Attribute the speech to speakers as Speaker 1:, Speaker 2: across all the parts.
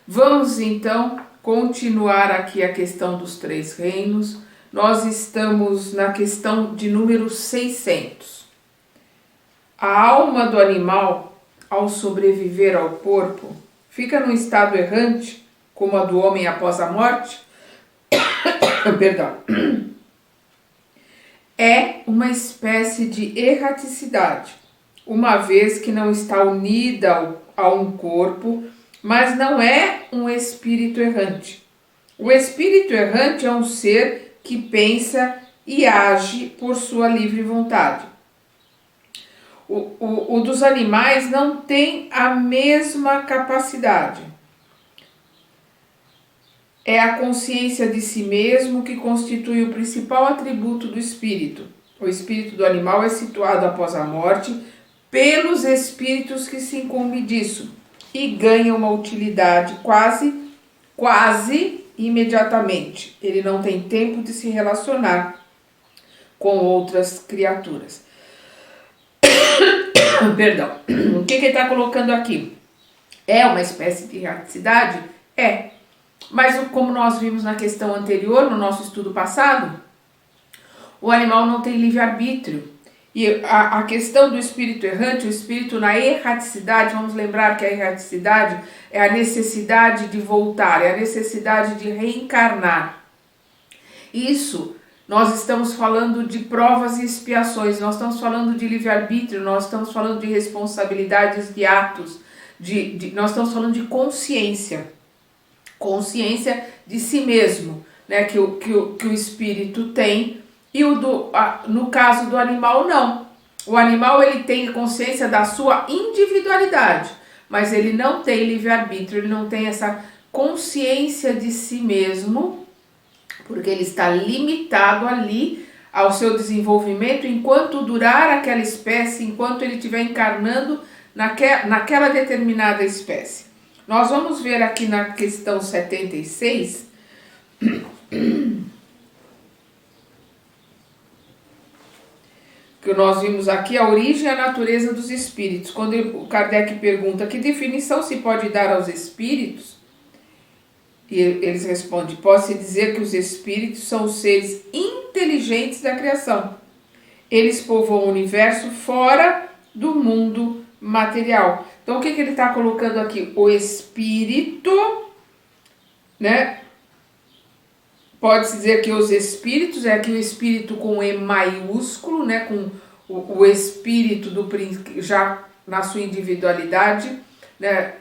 Speaker 1: Vamos então continuar aqui a questão dos três reinos. Nós estamos na questão de número 600. A alma do animal, ao sobreviver ao corpo, fica num estado errante, como a do homem após a morte? Perdão. É uma espécie de erraticidade, uma vez que não está unida a um corpo, mas não é um espírito errante. O espírito errante é um ser que pensa e age por sua livre vontade. O dos animais não tem a mesma capacidade. É a consciência de si mesmo que constitui o principal atributo do espírito. O espírito do animal é situado após a morte pelos espíritos que se incumbem disso e ganha uma utilidade quase imediatamente. Ele não tem tempo de se relacionar com outras criaturas. Perdão. O que ele está colocando aqui? É uma espécie de erraticidade? É. Mas como nós vimos na questão anterior, no nosso estudo passado, o animal não tem livre-arbítrio. E a questão do espírito errante, o espírito na erraticidade, vamos lembrar que a erraticidade é a necessidade de voltar, é a necessidade de reencarnar. Isso, nós estamos falando de provas e expiações, nós estamos falando de livre-arbítrio, nós estamos falando de responsabilidades de atos, nós estamos falando de consciência de si mesmo, né, que o espírito tem, e no caso do animal não. O animal ele tem consciência da sua individualidade, mas ele não tem livre-arbítrio, ele não tem essa consciência de si mesmo, porque ele está limitado ali ao seu desenvolvimento enquanto durar aquela espécie, enquanto ele estiver encarnando naquela determinada espécie. Nós vamos ver aqui na questão 76, que nós vimos aqui a origem e a natureza dos espíritos. Quando o Kardec pergunta que definição se pode dar aos espíritos, e eles respondem, pode-se dizer que os espíritos são os seres inteligentes da criação. Eles povoam o universo fora do mundo material. Então, o que ele está colocando aqui? O espírito, né? Pode-se dizer que os espíritos, é aqui o espírito com E maiúsculo, né? Com o espírito já na sua individualidade, né?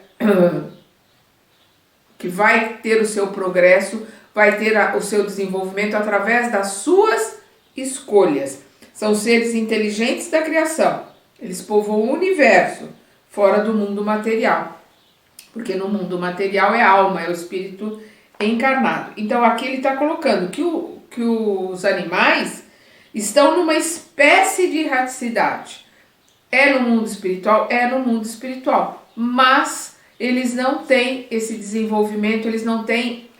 Speaker 1: Que vai ter o seu progresso, vai ter o seu desenvolvimento através das suas escolhas. São seres inteligentes da criação. Eles povoam o universo fora do mundo material, porque no mundo material é a alma, é o espírito encarnado. Então aqui ele está colocando que os animais estão numa espécie de erraticidade. É no mundo espiritual? É no mundo espiritual, mas eles não têm esse desenvolvimento, eles não têm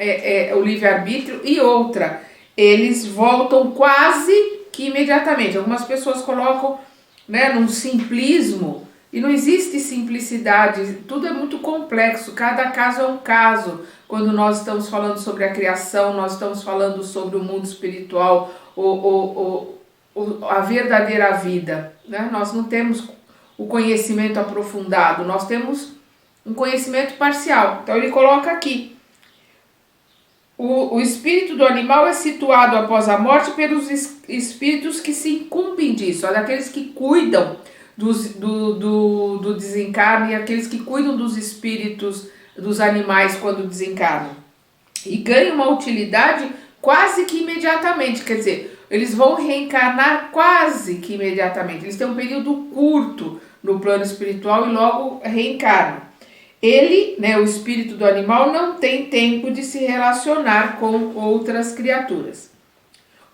Speaker 1: o livre-arbítrio e outra, eles voltam quase que imediatamente. Algumas pessoas colocam, né, num simplismo, e não existe simplicidade, tudo é muito complexo, cada caso é um caso. Quando nós estamos falando sobre a criação, nós estamos falando sobre o mundo espiritual, a verdadeira vida, né? Nós não temos o conhecimento aprofundado, nós temos um conhecimento parcial. Então ele coloca aqui, o espírito do animal é situado após a morte pelos espíritos que se incumbem disso, daqueles que cuidam do desencarne e aqueles que cuidam dos espíritos dos animais quando desencarnam. E ganham uma utilidade quase que imediatamente, quer dizer, eles vão reencarnar quase que imediatamente. Eles têm um período curto no plano espiritual e logo reencarnam. Ele, né, o espírito do animal, não tem tempo de se relacionar com outras criaturas.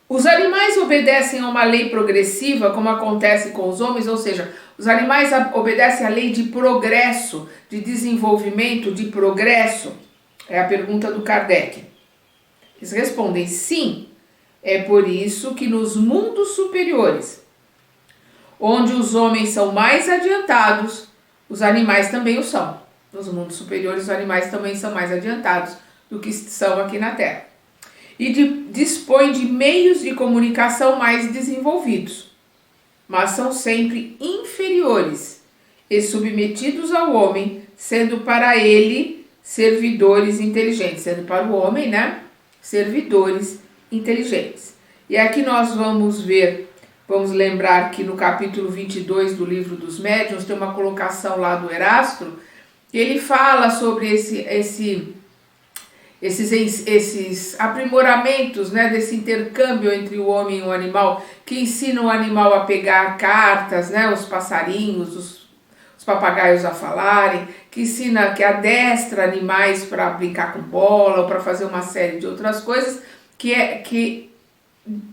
Speaker 1: Os animais obedecem a uma lei progressiva, como acontece com os homens, ou seja, os animais obedecem à lei de progresso, de desenvolvimento, de progresso? É a pergunta do Kardec. Eles respondem sim. É por isso que nos mundos superiores, onde os homens são mais adiantados, os animais também o são. Nos mundos superiores, os animais também são mais adiantados do que são aqui na Terra. E dispõem de meios de comunicação mais desenvolvidos, mas são sempre inferiores e submetidos ao homem, sendo para ele servidores inteligentes. Sendo para o homem, né? Servidores inteligentes. E aqui nós vamos lembrar que no capítulo 22 do livro dos Médiuns, tem uma colocação lá do Erasto, que ele fala sobre esses aprimoramentos, né, desse intercâmbio entre o homem e o animal, que ensinam o animal a pegar cartas, né, os passarinhos, os papagaios a falarem, que adestra animais para brincar com bola ou para fazer uma série de outras coisas, que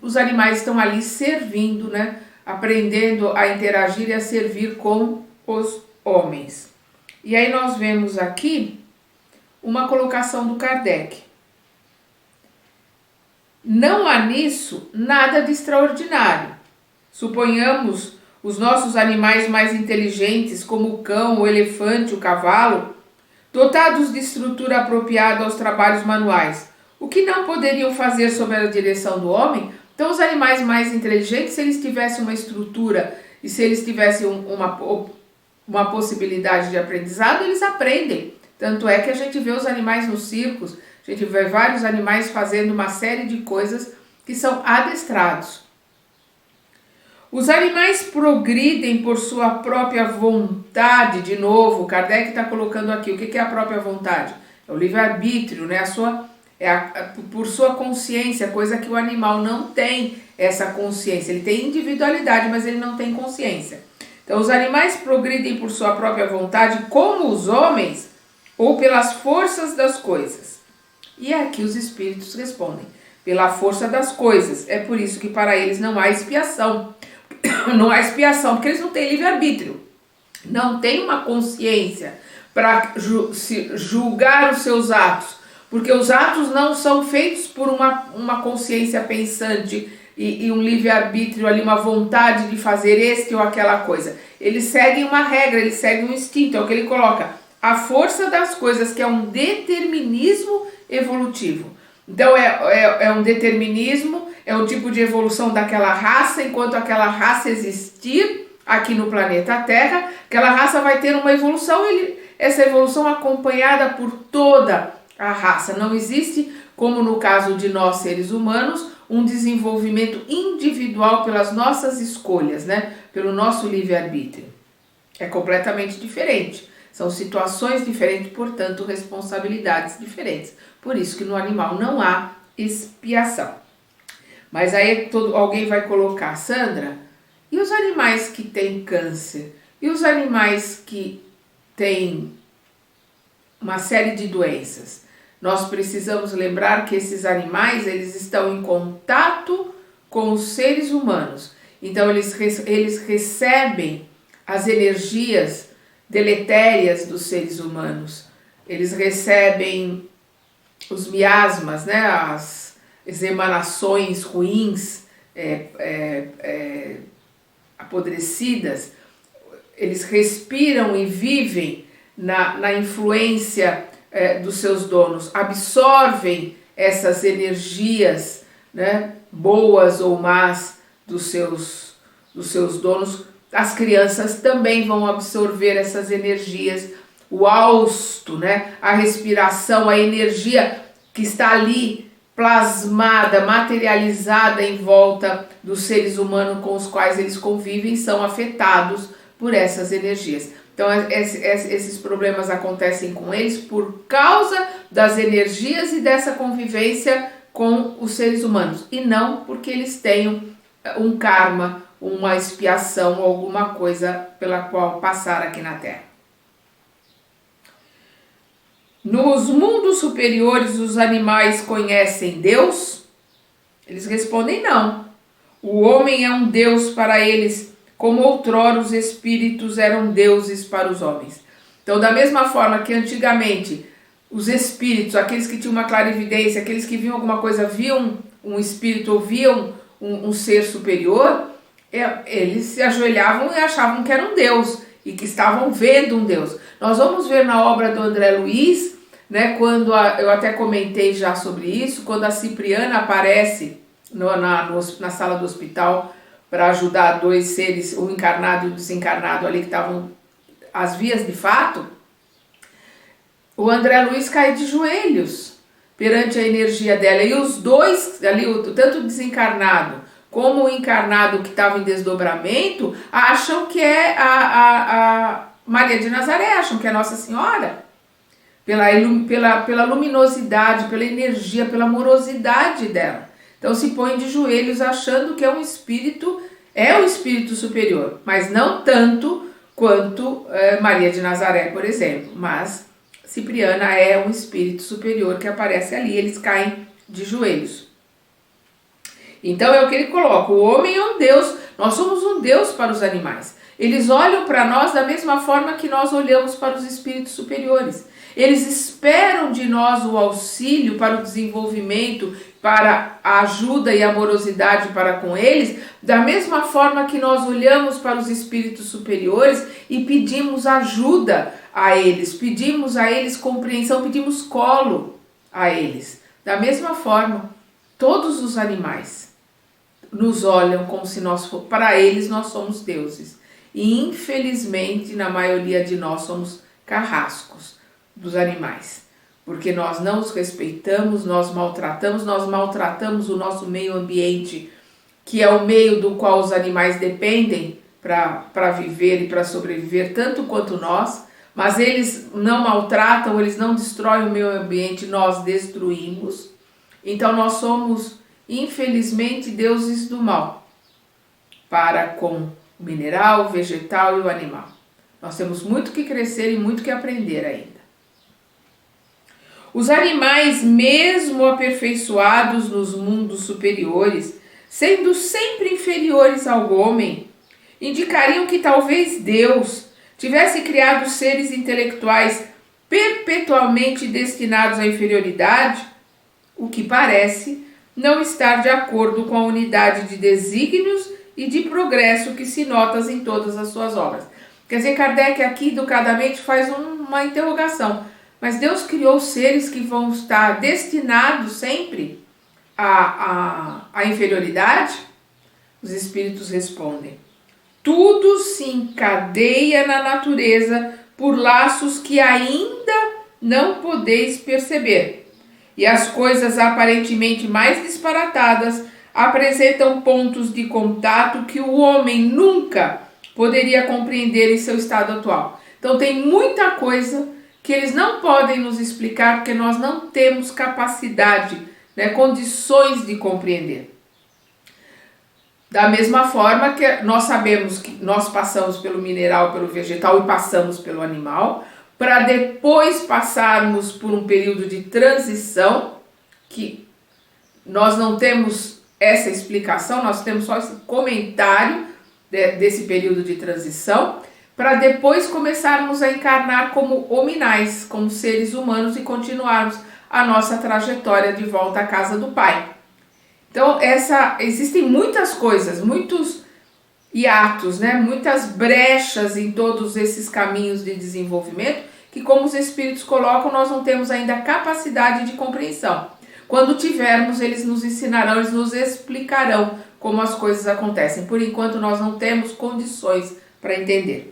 Speaker 1: os animais estão ali servindo, né, aprendendo a interagir e a servir com os homens. E aí nós vemos aqui uma colocação do Kardec. Não há nisso nada de extraordinário. Suponhamos os nossos animais mais inteligentes, como o cão, o elefante, o cavalo, dotados de estrutura apropriada aos trabalhos manuais, o que não poderiam fazer sob a direção do homem. Então, os animais mais inteligentes, se eles tivessem uma estrutura e se eles tivessem uma possibilidade de aprendizado, eles aprendem. Tanto é que a gente vê os animais nos circos, a gente vê vários animais fazendo uma série de coisas que são adestrados. Os animais progridem por sua própria vontade, de novo, Kardec está colocando aqui, o que é a própria vontade? É o livre-arbítrio, né? Por sua consciência, coisa que o animal não tem essa consciência. Ele tem individualidade, mas ele não tem consciência. Então, os animais progridem por sua própria vontade, como os homens, ou pelas forças das coisas. E aqui os espíritos respondem, pela força das coisas. É por isso que para eles não há expiação. Não há expiação, porque eles não têm livre-arbítrio. Não têm uma consciência para julgar os seus atos. Porque os atos não são feitos por uma consciência pensante e um livre-arbítrio ali, uma vontade de fazer este ou aquela coisa. Eles seguem uma regra, eles seguem um instinto, é o que ele coloca. A força das coisas, que é um determinismo evolutivo. Então é um determinismo, é um tipo de evolução daquela raça, enquanto aquela raça existir aqui no planeta Terra, aquela raça vai ter uma evolução, essa evolução acompanhada por toda a raça. Não existe, como no caso de nós seres humanos, um desenvolvimento individual pelas nossas escolhas, né? Pelo nosso livre-arbítrio. É completamente diferente. São situações diferentes, portanto, responsabilidades diferentes. Por isso que no animal não há expiação. Mas aí alguém vai colocar, Sandra, e os animais que têm câncer? E os animais que têm uma série de doenças? Nós precisamos lembrar que esses animais, eles estão em contato com os seres humanos. Então, eles recebem as energias deletérias dos seres humanos. Eles recebem os miasmas, né, as emanações ruins, apodrecidas. Eles respiram e vivem na influência dos seus donos, absorvem essas energias, né, boas ou más dos seus donos. As crianças também vão absorver essas energias, o hausto, né, a respiração, a energia que está ali plasmada, materializada em volta dos seres humanos com os quais eles convivem, são afetados por essas energias. Então, esses problemas acontecem com eles por causa das energias e dessa convivência com os seres humanos, e não porque eles tenham um karma, uma expiação, alguma coisa pela qual passar aqui na Terra. Nos mundos superiores, os animais conhecem Deus? Eles respondem não. O homem é um Deus para eles, como outrora os espíritos eram deuses para os homens. Então, da mesma forma que antigamente os espíritos, aqueles que tinham uma clarividência, aqueles que viam alguma coisa, viam um espírito ou viam um ser superior, eles se ajoelhavam e achavam que era um Deus. e que estavam vendo um Deus. Nós vamos ver na obra do André Luiz, né, eu até comentei já sobre isso, quando a Cipriana aparece na sala do hospital para ajudar dois seres, o encarnado e o desencarnado ali que estavam às vias de fato, o André Luiz cai de joelhos perante a energia dela. E os dois, ali, tanto o desencarnado como o encarnado que estava em desdobramento, acham que é a Maria de Nazaré, acham que é Nossa Senhora. Pela luminosidade, pela energia, pela amorosidade dela. Então se põe de joelhos achando que é o espírito superior, mas não tanto quanto Maria de Nazaré, por exemplo. Mas Cipriana é um espírito superior que aparece ali, eles caem de joelhos. Então é o que ele coloca, o homem é um Deus, nós somos um Deus para os animais. Eles olham para nós da mesma forma que nós olhamos para os espíritos superiores. Eles esperam de nós o auxílio para o desenvolvimento, para a ajuda e amorosidade para com eles, da mesma forma que nós olhamos para os espíritos superiores e pedimos ajuda a eles, pedimos a eles compreensão, pedimos colo a eles. Da mesma forma, todos os animais nos olham como se para eles nós somos deuses. E infelizmente, na maioria de nós somos carrascos dos animais, porque nós não os respeitamos, nós maltratamos o nosso meio ambiente, que é o meio do qual os animais dependem para viver e para sobreviver, tanto quanto nós, mas eles não maltratam, eles não destroem o meio ambiente, nós destruímos. Então nós somos, infelizmente, deuses do mal para com o mineral, o vegetal e o animal. Nós temos muito que crescer e muito que aprender ainda. Os animais, mesmo aperfeiçoados nos mundos superiores, sendo sempre inferiores ao homem, indicariam que talvez Deus tivesse criado seres intelectuais perpetuamente destinados à inferioridade, o que parece não estar de acordo com a unidade de desígnios e de progresso que se nota em todas as suas obras. Quer dizer, Kardec aqui educadamente faz uma interrogação. Mas Deus criou seres que vão estar destinados sempre à inferioridade? Os espíritos respondem: tudo se encadeia na natureza por laços que ainda não podeis perceber. E as coisas aparentemente mais disparatadas apresentam pontos de contato que o homem nunca poderia compreender em seu estado atual. Então tem muita coisa que eles não podem nos explicar porque nós não temos capacidade, condições de compreender. Da mesma forma que nós sabemos que nós passamos pelo mineral, pelo vegetal e passamos pelo animal, para depois passarmos por um período de transição, que nós não temos essa explicação, nós temos só esse comentário desse período de transição, para depois começarmos a encarnar como hominais, como seres humanos e continuarmos a nossa trajetória de volta à casa do Pai. Então, existem muitas coisas, muitos hiatos, muitas brechas em todos esses caminhos de desenvolvimento, que como os Espíritos colocam, nós não temos ainda capacidade de compreensão. Quando tivermos, eles nos ensinarão, eles nos explicarão como as coisas acontecem. Por enquanto, nós não temos condições para entender.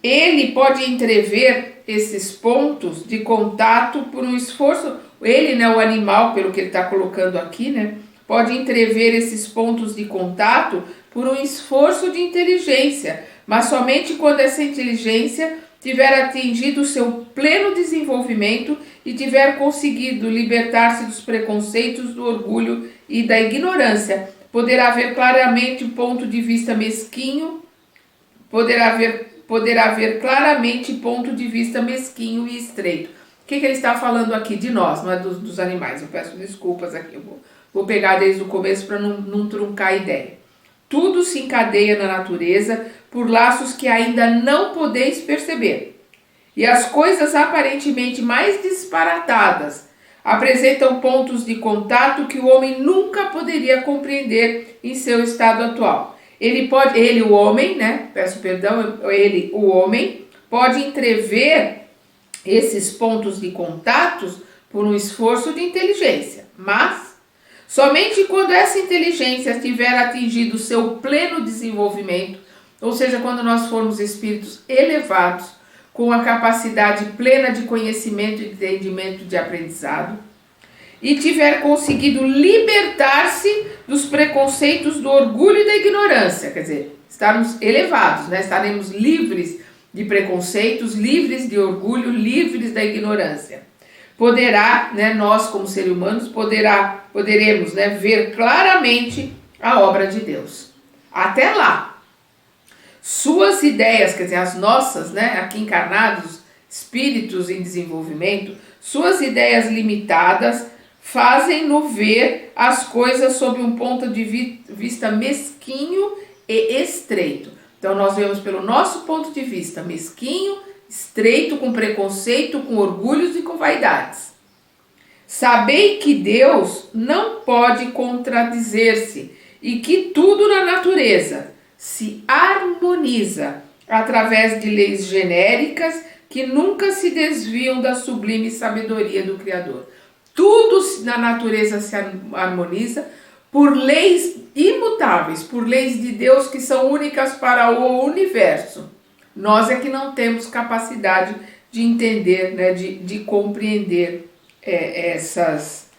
Speaker 1: Ele pode entrever esses pontos de contato por um esforço, ele, o animal, pelo que ele está colocando aqui, pode entrever esses pontos de contato por um esforço de inteligência, mas somente quando essa inteligência tiver atingido o seu pleno desenvolvimento e tiver conseguido libertar-se dos preconceitos, do orgulho e da ignorância, poderá ver claramente o ponto de vista mesquinho, poderá ver claramente ponto de vista mesquinho e estreito. O que ele está falando aqui de nós, não é dos animais? Eu peço desculpas aqui, eu vou pegar desde o começo para não truncar a ideia. Tudo se encadeia na natureza por laços que ainda não podeis perceber. E as coisas aparentemente mais disparatadas apresentam pontos de contato que o homem nunca poderia compreender em seu estado atual. Ele, o homem, né? Peço perdão, ele, o homem, pode entrever esses pontos de contatos por um esforço de inteligência, mas somente quando essa inteligência tiver atingido seu pleno desenvolvimento, ou seja, quando nós formos espíritos elevados, com a capacidade plena de conhecimento e de entendimento de aprendizado, e tiver conseguido libertar-se dos preconceitos do orgulho e da ignorância, quer dizer, estarmos elevados, né? Estaremos livres de preconceitos, livres de orgulho, livres da ignorância. Poderá, né, nós como seres humanos, poderemos, né, ver claramente a obra de Deus. Até lá, suas ideias, quer dizer, as nossas, né, aqui encarnados, espíritos em desenvolvimento, suas ideias limitadas fazem-no ver as coisas sob um ponto de vista mesquinho e estreito. Então nós vemos pelo nosso ponto de vista mesquinho, estreito, com preconceito, com orgulhos e com vaidades. Sabei que Deus não pode contradizer-se e que tudo na natureza se harmoniza através de leis genéricas que nunca se desviam da sublime sabedoria do Criador. Tudo na natureza se harmoniza por leis imutáveis, por leis de Deus que são únicas para o universo. Nós é que não temos capacidade de entender, né, de compreender essas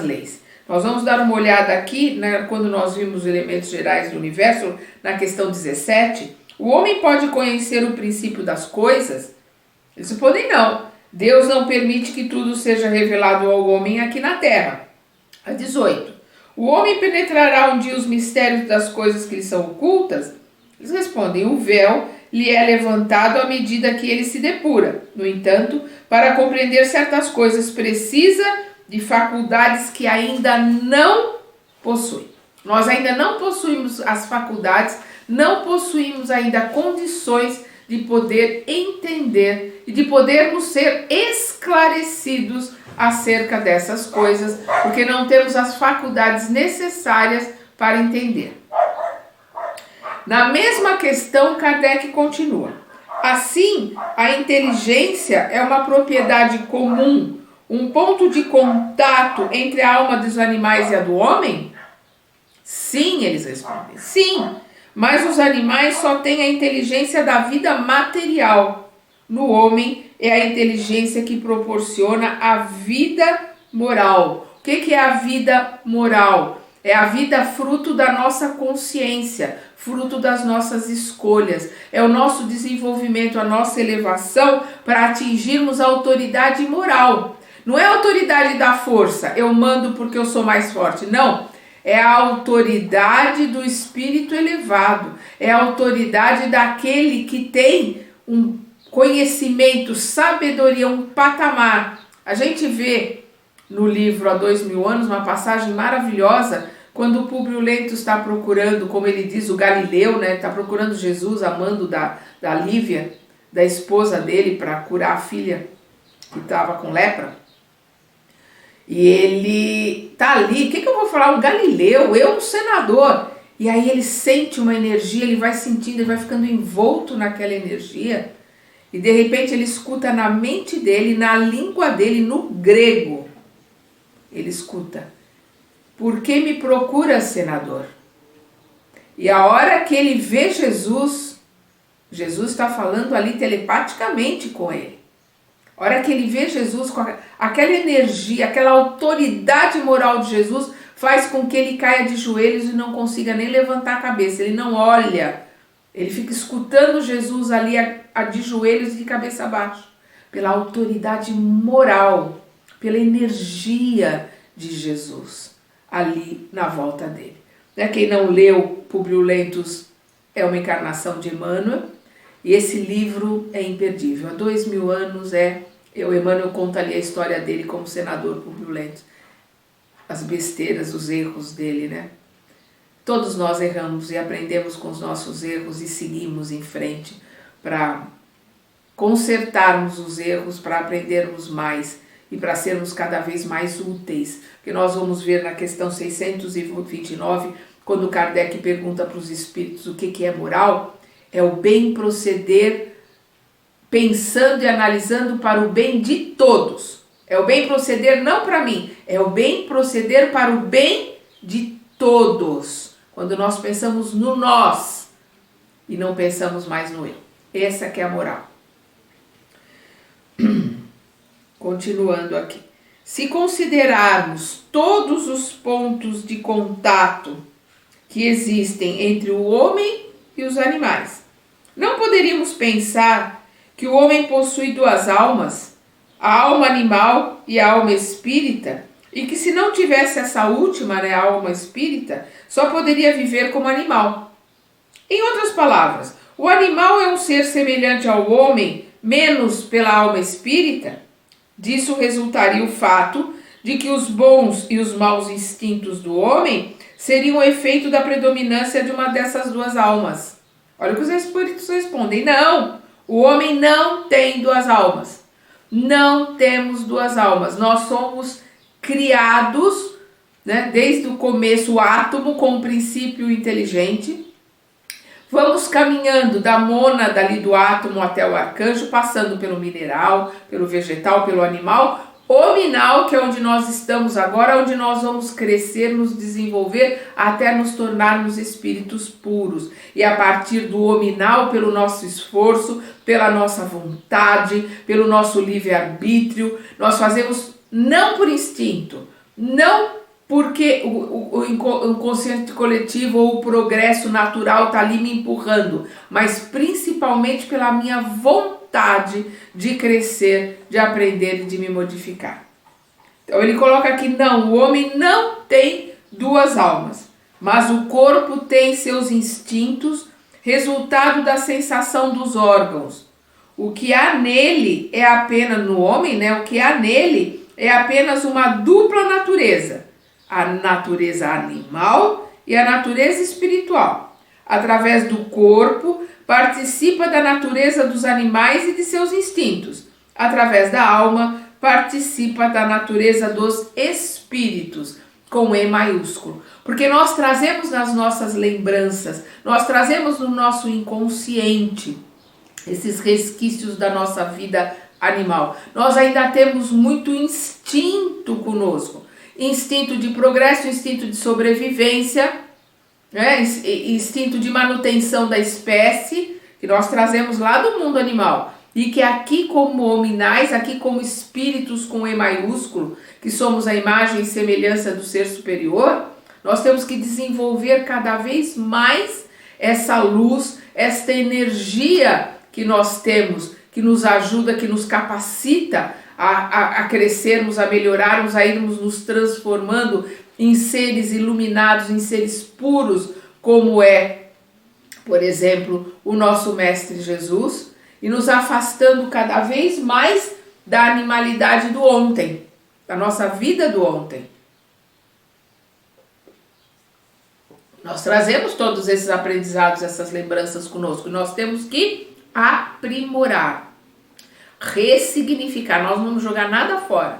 Speaker 1: leis. Nós vamos dar uma olhada aqui, né, quando nós vimos os elementos gerais do universo, na questão 17. O homem pode conhecer o princípio das coisas? Eles respondem não. Deus não permite que tudo seja revelado ao homem aqui na terra. A 18. O homem penetrará um dia os mistérios das coisas que lhe são ocultas? Eles respondem, o véu lhe é levantado à medida que ele se depura. No entanto, para compreender certas coisas precisa de faculdades que ainda não possui. Nós ainda não possuímos as faculdades, não possuímos ainda condições de poder entender e de podermos ser esclarecidos acerca dessas coisas, porque não temos as faculdades necessárias para entender. Na mesma questão, Kardec continua. Assim, a inteligência é uma propriedade comum, um ponto de contato entre a alma dos animais e a do homem? Sim, eles respondem. Sim, mas os animais só têm a inteligência da vida material. No homem é a inteligência que proporciona a vida moral. O que é a vida moral? É a vida fruto da nossa consciência, fruto das nossas escolhas. É o nosso desenvolvimento, a nossa elevação para atingirmos a autoridade moral. Não é a autoridade da força, eu mando porque eu sou mais forte. Não, é a autoridade do espírito elevado. É a autoridade daquele que tem um conhecimento, sabedoria, um patamar. A gente vê no livro Há 2000 anos uma passagem maravilhosa quando o Públio Lento está procurando, como ele diz, o Galileu, né? Está procurando Jesus, amando da Lívia, da esposa dele, para curar a filha que estava com lepra. E ele tá ali, o que eu vou falar? O Galileu, eu, um senador. E aí ele sente uma energia, ele vai sentindo, ele vai ficando envolto naquela energia. E de repente ele escuta na mente dele, na língua dele, no grego. Ele escuta, por que me procura, senador? E a hora que ele vê Jesus, Jesus está falando ali telepaticamente com ele. A hora que ele vê Jesus com aquela energia, aquela autoridade moral de Jesus, faz com que ele caia de joelhos e não consiga nem levantar a cabeça. Ele não olha, ele fica escutando Jesus ali de joelhos e de cabeça abaixo. Pela autoridade moral, pela energia de Jesus ali na volta dele. Quem não leu Públio Lentus é uma encarnação de Emmanuel. E esse livro é imperdível. Há 2000 anos o Emmanuel conta ali a história dele como senador Públio Lentus. As besteiras, os erros dele, né? Todos nós erramos e aprendemos com os nossos erros e seguimos em frente para consertarmos os erros, para aprendermos mais e para sermos cada vez mais úteis. Porque nós vamos ver na questão 629 quando Kardec pergunta para os espíritos o que é moral, é o bem proceder pensando e analisando para o bem de todos. É o bem proceder não para mim, é o bem proceder para o bem de todos. Quando nós pensamos no nós e não pensamos mais no eu. Essa que é a moral. Continuando aqui. Se considerarmos todos os pontos de contato que existem entre o homem e os animais, não poderíamos pensar que o homem possui duas almas, a alma animal e a alma espírita, e que se não tivesse essa última, a alma espírita, só poderia viver como animal. Em outras palavras, o animal é um ser semelhante ao homem, menos pela alma espírita. Disso resultaria o fato de que os bons e os maus instintos do homem seriam o efeito da predominância de uma dessas duas almas. Olha o que os espíritos respondem. Não, o homem não tem duas almas. Não temos duas almas. Nós somos criados, né, desde o começo, o átomo com um princípio inteligente. Vamos caminhando da mônada ali do átomo até o arcanjo, passando pelo mineral, pelo vegetal, pelo animal, hominal, que é onde nós estamos agora, onde nós vamos crescer, nos desenvolver, até nos tornarmos espíritos puros. E a partir do hominal, pelo nosso esforço, pela nossa vontade, pelo nosso livre-arbítrio, nós fazemos não por instinto, não porque o inconsciente coletivo ou o progresso natural está ali me empurrando, mas principalmente pela minha vontade de crescer, de aprender e de me modificar. Então ele coloca aqui, não, o homem não tem duas almas, mas o corpo tem seus instintos, resultado da sensação dos órgãos. O que há nele é apenas, no homem, né? O que há nele é apenas uma dupla natureza. A natureza animal e a natureza espiritual. Através do corpo, participa da natureza dos animais e de seus instintos. Através da alma, participa da natureza dos espíritos, com E maiúsculo. Porque nós trazemos nas nossas lembranças, nós trazemos no nosso inconsciente esses resquícios da nossa vida animal. Nós ainda temos muito instinto conosco. Instinto de progresso, instinto de sobrevivência, né? Instinto de manutenção da espécie, que nós trazemos lá do mundo animal. E que aqui como hominais, aqui como espíritos com E maiúsculo, que somos a imagem e semelhança do ser superior, nós temos que desenvolver cada vez mais essa luz, esta energia que nós temos, que nos ajuda, que nos capacita a crescermos, a melhorarmos, a irmos nos transformando em seres iluminados, em seres puros, como é, por exemplo, o nosso Mestre Jesus, e nos afastando cada vez mais da animalidade do ontem, da nossa vida do ontem. Nós trazemos todos esses aprendizados, essas lembranças conosco, e nós temos que aprimorar, ressignificar. Nós não vamos jogar nada fora,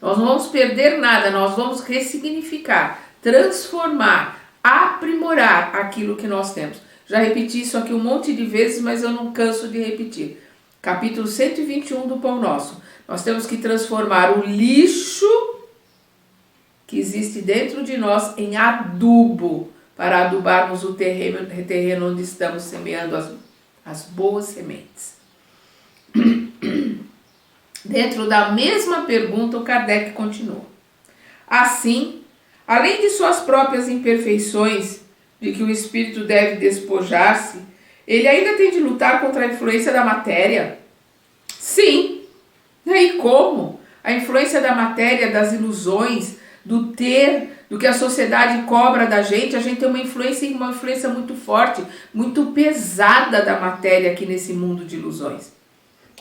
Speaker 1: nós não vamos perder nada, nós vamos ressignificar, transformar, aprimorar aquilo que nós temos. Já repeti isso aqui um monte de vezes, mas eu não canso de repetir. Capítulo 121 do Pão Nosso. Nós temos que transformar o lixo que existe dentro de nós em adubo, para adubarmos o terreno onde estamos semeando as boas sementes. Dentro da mesma pergunta, o Kardec continua. Assim, além de suas próprias imperfeições, de que o espírito deve despojar-se, ele ainda tem de lutar contra a influência da matéria? Sim. E como? A influência da matéria, das ilusões, do ter, do que a sociedade cobra da gente, a gente tem uma influência muito forte, muito pesada da matéria aqui nesse mundo de ilusões.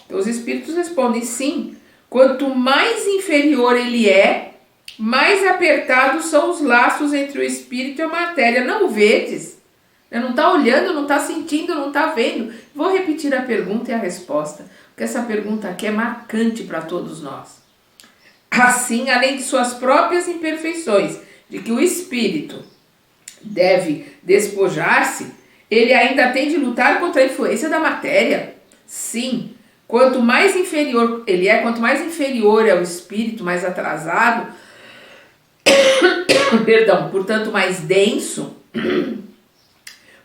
Speaker 1: Então os espíritos respondem sim, quanto mais inferior ele é, mais apertados são os laços entre o espírito e a matéria. Não o vedes? Não está olhando, não está sentindo, não está vendo. Vou repetir a pergunta e a resposta, porque essa pergunta aqui é marcante para todos nós. Assim, além de suas próprias imperfeições, de que o espírito deve despojar-se, ele ainda tem de lutar contra a influência da matéria. Sim, quanto mais inferior ele é, quanto mais inferior é o espírito, mais atrasado, perdão, portanto mais denso,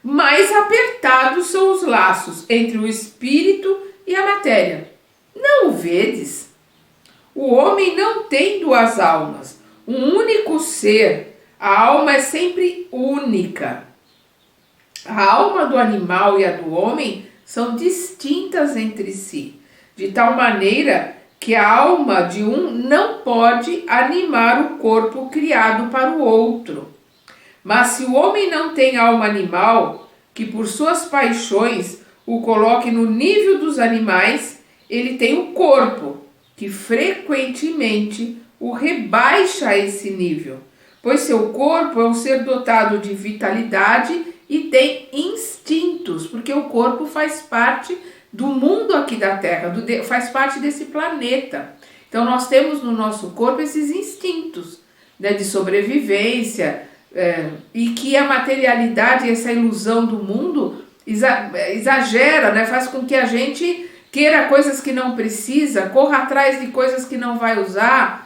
Speaker 1: mais apertados são os laços entre o espírito e a matéria. Não o vedes? O homem não tem duas almas, um único ser. A alma é sempre única. A alma do animal e a do homem são distintas entre si, de tal maneira que a alma de um não pode animar o corpo criado para o outro. Mas se o homem não tem alma animal, que por suas paixões o coloque no nível dos animais, ele tem o corpo, que frequentemente o rebaixa a esse nível, pois seu corpo é um ser dotado de vitalidade e tem instintos, porque o corpo faz parte do mundo aqui da Terra, faz parte desse planeta. Então nós temos no nosso corpo esses instintos, né, de sobrevivência, e que a materialidade, essa ilusão do mundo exagera, né, faz com que a gente queira coisas que não precisa, corra atrás de coisas que não vai usar,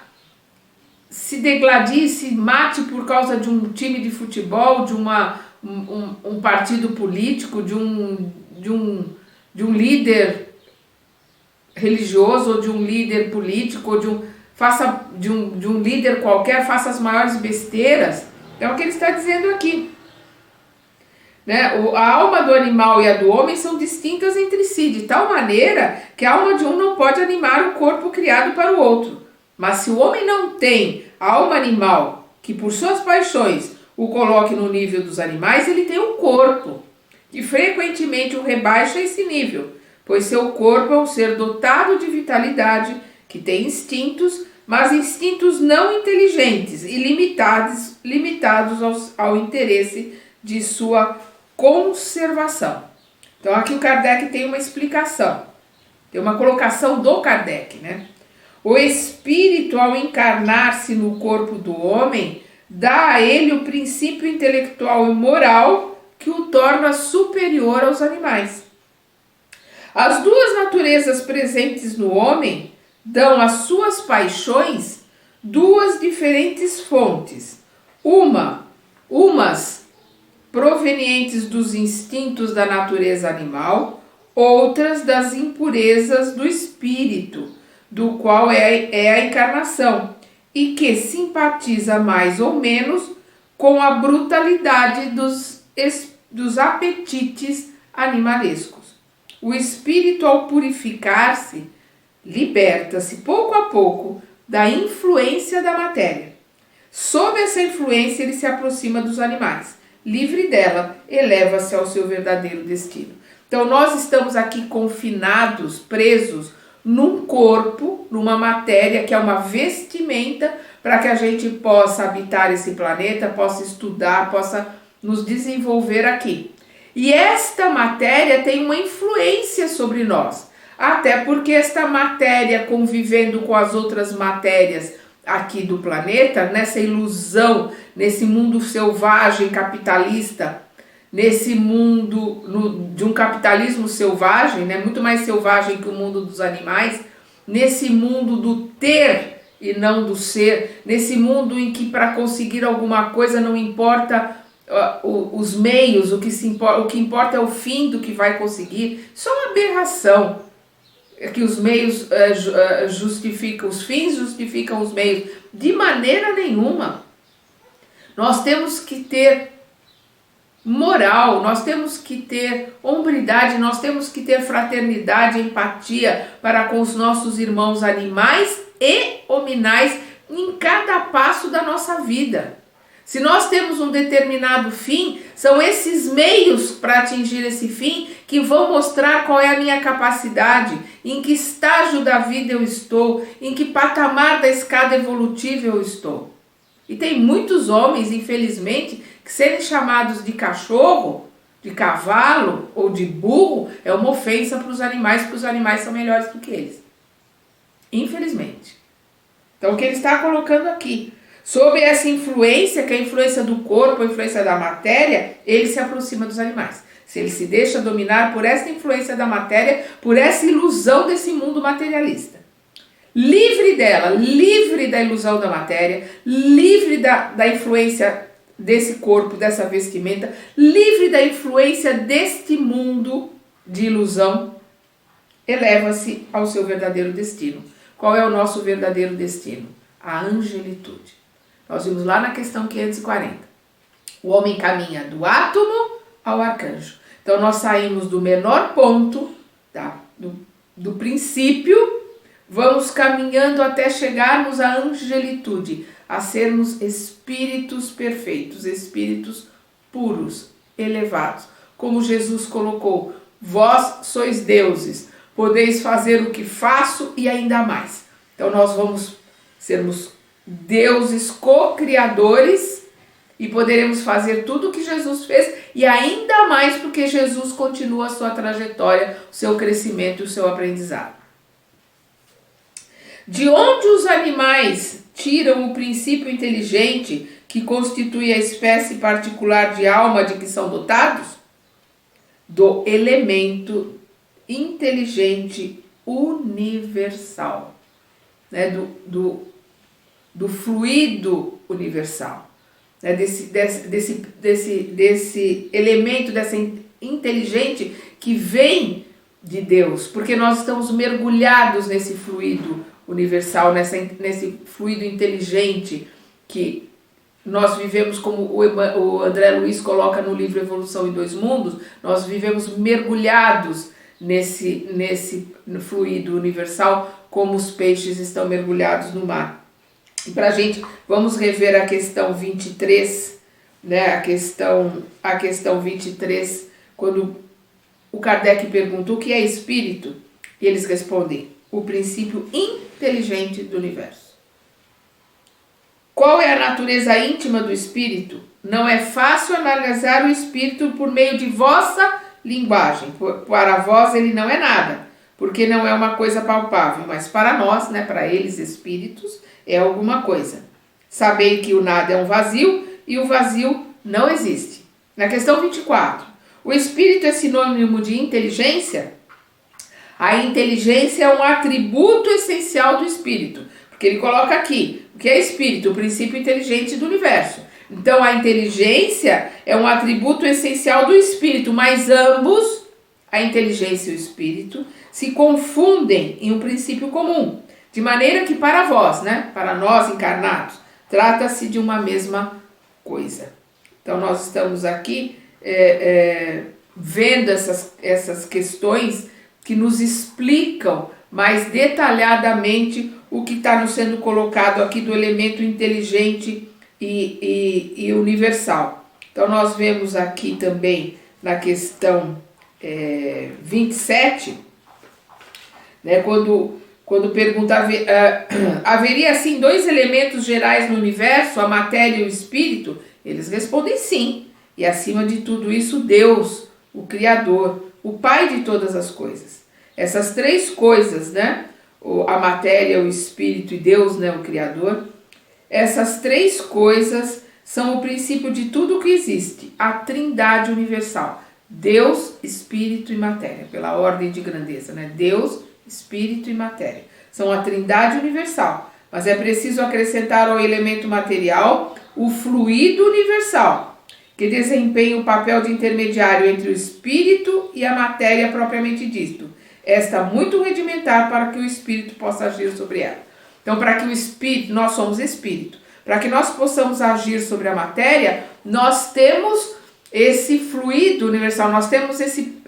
Speaker 1: se degladie, se mate por causa de um time de futebol, de um partido político, de um líder religioso, ou de um líder político, ou de um líder qualquer, faça as maiores besteiras. É o que ele está dizendo aqui. Né? A alma do animal e a do homem são distintas entre si, de tal maneira que a alma de um não pode animar o corpo criado para o outro. Mas se o homem não tem a alma animal, que por suas paixões o coloque no nível dos animais, ele tem um corpo, que frequentemente o rebaixa a esse nível, pois seu corpo é um ser dotado de vitalidade, que tem instintos, mas instintos não inteligentes e limitados ao interesse de sua conservação. Então aqui o Kardec tem uma explicação, tem uma colocação do Kardec, né? O espírito, ao encarnar-se no corpo do homem, dá a ele o princípio intelectual e moral que o torna superior aos animais. As duas naturezas presentes no homem dão às suas paixões duas diferentes fontes, umas provenientes dos instintos da natureza animal, outras das impurezas do espírito, do qual é a encarnação, e que simpatiza mais ou menos com a brutalidade dos apetites animalescos. O espírito, ao purificar-se, liberta-se pouco a pouco da influência da matéria. Sob essa influência, ele se aproxima dos animais. Livre dela, eleva-se ao seu verdadeiro destino. Então, nós estamos aqui confinados, presos num corpo, numa matéria que é uma vestimenta para que a gente possa habitar esse planeta, possa estudar, possa nos desenvolver aqui. E esta matéria tem uma influência sobre nós, até porque esta matéria, convivendo com as outras matérias aqui do planeta, nessa ilusão, nesse mundo selvagem capitalista, nesse mundo de um capitalismo selvagem, né, muito mais selvagem que o mundo dos animais, nesse mundo do ter e não do ser, nesse mundo em que para conseguir alguma coisa não importa os meios, o que importa é o fim do que vai conseguir. Isso é uma aberração, que os meios justificam, os fins justificam os meios, de maneira nenhuma. Nós temos que ter moral, nós temos que ter hombridade, nós temos que ter fraternidade, empatia para com os nossos irmãos animais e hominais em cada passo da nossa vida. Se nós temos um determinado fim, são esses meios para atingir esse fim que vão mostrar qual é a minha capacidade, em que estágio da vida eu estou, em que patamar da escada evolutiva eu estou. E tem muitos homens, infelizmente, que serem chamados de cachorro, de cavalo ou de burro é uma ofensa para os animais, porque os animais são melhores do que eles. Infelizmente. Então o que ele está colocando aqui? Sob essa influência, que é a influência do corpo, a influência da matéria, ele se aproxima dos animais. Se ele se deixa dominar por essa influência da matéria, por essa ilusão desse mundo materialista. Livre dela, livre da ilusão da matéria, livre da influência desse corpo, dessa vestimenta, livre da influência deste mundo de ilusão, eleva-se ao seu verdadeiro destino. Qual é o nosso verdadeiro destino? A angelitude. Nós vimos lá na questão 540. O homem caminha do átomo ao arcanjo. Então nós saímos do menor ponto, do princípio, vamos caminhando até chegarmos à angelitude, a sermos espíritos perfeitos, espíritos puros, elevados. Como Jesus colocou, vós sois deuses, podeis fazer o que faço e ainda mais. Então nós vamos sermos deuses co-criadores e poderemos fazer tudo o que Jesus fez e ainda mais porque Jesus continua a sua trajetória, o seu crescimento e o seu aprendizado. De onde os animais tiram o princípio inteligente que constitui a espécie particular de alma de que são dotados? Do elemento inteligente universal, né? do fluido universal, né? desse elemento, dessa inteligente que vem de Deus, porque nós estamos mergulhados nesse fluido universal, nesse fluido inteligente que nós vivemos, como o André Luiz coloca no livro Evolução em Dois Mundos, nós vivemos mergulhados nesse fluido universal, como os peixes estão mergulhados no mar. E para a gente, vamos rever a questão 23, né? A questão 23, quando o Kardec pergunta o que é espírito, e eles respondem, o princípio inteligente do universo. Qual é a natureza íntima do espírito? Não é fácil analisar o espírito por meio de vossa linguagem. Para vós ele não é nada, porque não é uma coisa palpável, mas para nós, né, para eles espíritos, é alguma coisa. Sabei que o nada é um vazio e o vazio não existe. Na questão 24, o espírito é sinônimo de inteligência? A inteligência é um atributo essencial do espírito, porque ele coloca aqui, o que é espírito? O princípio inteligente do universo. Então a inteligência é um atributo essencial do espírito, mas ambos, a inteligência e o espírito, se confundem em um princípio comum, de maneira que para vós, né, para nós encarnados, trata-se de uma mesma coisa. Então nós estamos aqui vendo essas questões que nos explicam mais detalhadamente o que está nos sendo colocado aqui do elemento inteligente e universal. Então nós vemos aqui também na questão 27, né, quando pergunta, haveria assim dois elementos gerais no universo, a matéria e o espírito? Eles respondem sim, e acima de tudo isso Deus, o Criador, o Pai de todas as coisas. Essas três coisas, né, a matéria, o espírito e Deus, né, o Criador, essas três coisas são o princípio de tudo que existe, a trindade universal. Deus, espírito e matéria, pela ordem de grandeza, né? Deus, espírito e matéria. São a trindade universal, mas é preciso acrescentar ao elemento material o fluido universal, que desempenha o papel de intermediário entre o espírito e a matéria propriamente dito. Esta muito rudimentar para que o espírito possa agir sobre ela. Então, para que o espírito, nós somos espírito, para que nós possamos agir sobre a matéria, nós temos esse fluido universal, nós temos esse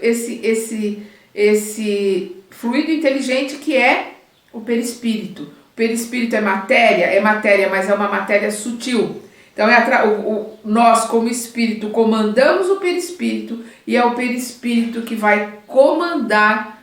Speaker 1: fluido inteligente que é o perispírito. O perispírito é matéria, mas é uma matéria sutil. Então, nós como espírito comandamos o perispírito e é o perispírito que vai comandar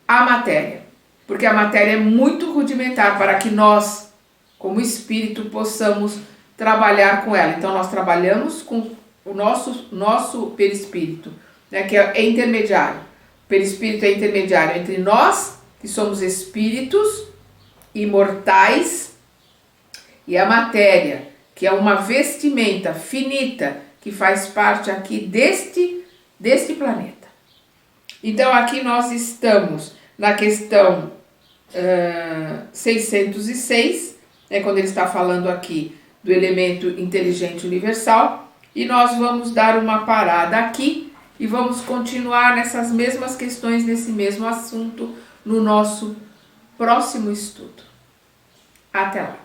Speaker 1: a matéria. Porque a matéria é muito rudimentar para que nós, como espírito, possamos trabalhar com ela. Então, nós trabalhamos com o nosso perispírito, né, que é intermediário. O perispírito é intermediário entre nós, que somos espíritos imortais, e a matéria, que é uma vestimenta finita que faz parte aqui deste planeta. Então aqui nós estamos na questão 606, quando ele está falando aqui do elemento inteligente universal, e nós vamos dar uma parada aqui e vamos continuar nessas mesmas questões, nesse mesmo assunto, no nosso próximo estudo. Até lá!